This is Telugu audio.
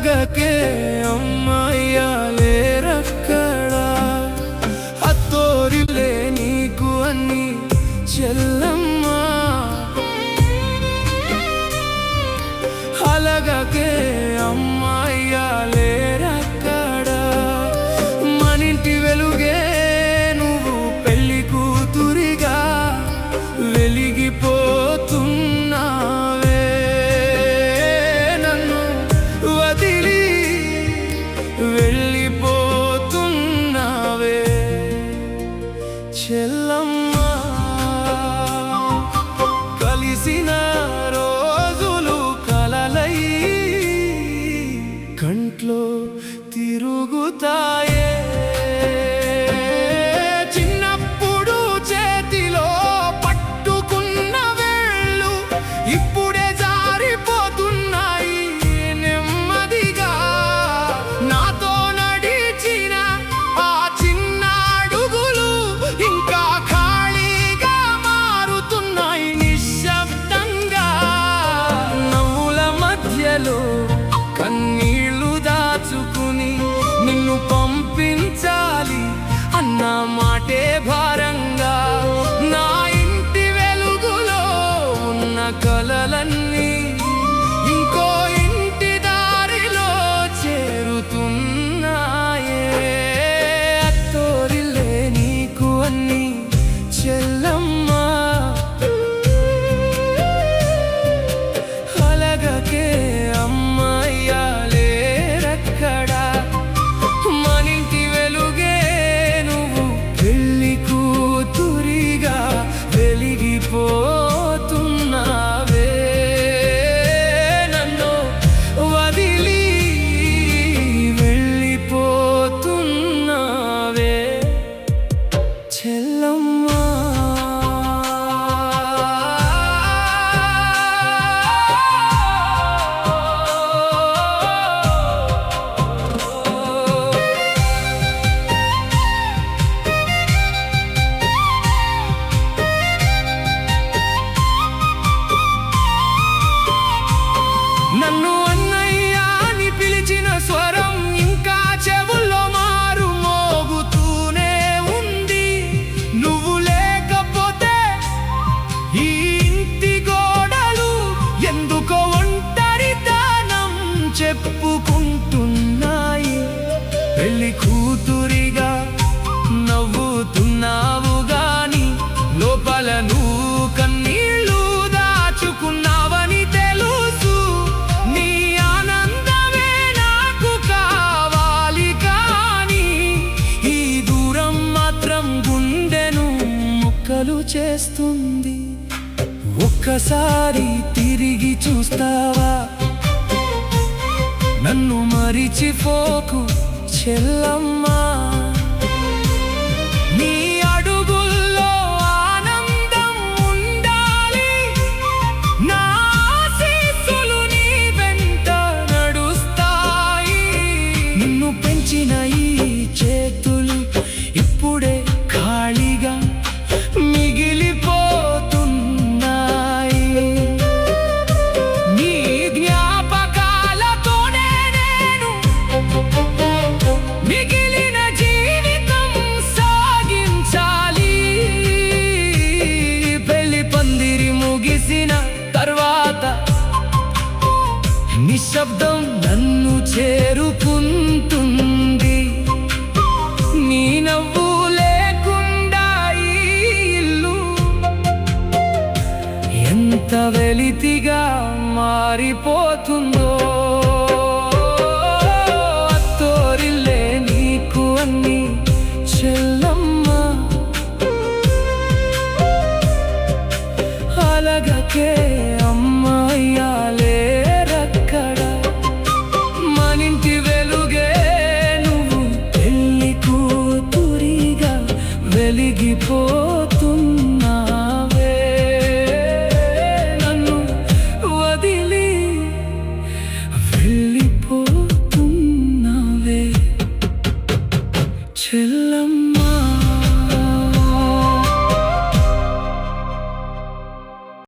అలగకే అమ్మాయ్యాలే రక్కడా అత్తోరిలే నీకు అన్ని చెల్లమ్మా అలగకే అమ్మాయ్యాలే రక్కడా మనింటి వెలుగే నువ్వు పెళ్లి కూతురిగా వెలిగిపోతున్నావే నన్ను వదిలి వెళ్ళిపోతున్నావే చెల్లమ్మా కలిసిన రోజులు కలలై కంట్లో తిరుగుతాయే చిన్నప్పుడు చేతిలో పట్టుకున్న వేళ్ళు ఇప్పుడే జారిపోతున్నాయి నెమ్మదిగా నాతో నడిచిన ఆ చిన్న అడుగులు ఇంకా ఖాళీగా మారుతున్నాయి నిశ్శబ్దంగా నవ్వుల మధ్యలో కన్నీళ్లు దాచుకుని నిన్ను పంపించాలి అన్న మాటే భారంగా నా ఇంటి వెలుగులో ఉన్న కలలన్నీ ఇంకో ఇంటి దారిలో చేరుతున్నాయే అత్తోరిలే నీకు అన్ని చెల్లమ్మా అలగకే అమ్మాయ్యాలే రక్కడా మనింటి వెలుగే నువ్వు పెళ్లి కూతురిగా వెలిగిపోతున్నావే నన్ను వదిలి వెళ్ళిపోతున్నావే చెల్లమ్మా నన్ను అన్నయ్య అని పిలిచిన స్వరం ఇంకా చెవుల్లో మారు మోగుతూనే ఉంది నువ్వు లేకపోతే ఈ ఇంటి గోడలు ఎందుకో ఒంటరితనం చెప్పుకుంటున్నాయి పెళ్లి కూతురిగా నవ్వుతున్నావు గాని లోపల నువ్వు కన్నీళ్ళు దాచుకున్నావని తెలుసు నీ ఆనందమే నాకు కావాలి కానీ ఈ దూరం మాత్రం గుండెను ముక్కలు చేస్తుంది ఒక్కసారి తిరిగి చూస్తావా నన్ను మరిచిపోకు చెల్లమ్మా నీ అడుగుల్లో ఆనందం ఉండాలి నా ఆశీస్సులు నీ వెంట నడుస్తాయి నిన్ను పెంచిన ఈ చేతులు ఇప్పుడే ఖాళీగా మిగిలిపోతున్నాయి నీ జ్ఞాపకాలతోనే నేను మిగిలిన జీవితం సాగించాలి పెళ్లి పందిరి ముగిసిన తర్వాత నిశ్శబ్దం నన్ను చేరుకుంటుంది నీ నవ్వు లేకుండా ఈ ఇల్లు ఎంత వెలితిగా మారిపోతుందో అత్తోరిలే నీకు అన్ని చెల్లమ్మా అలగకే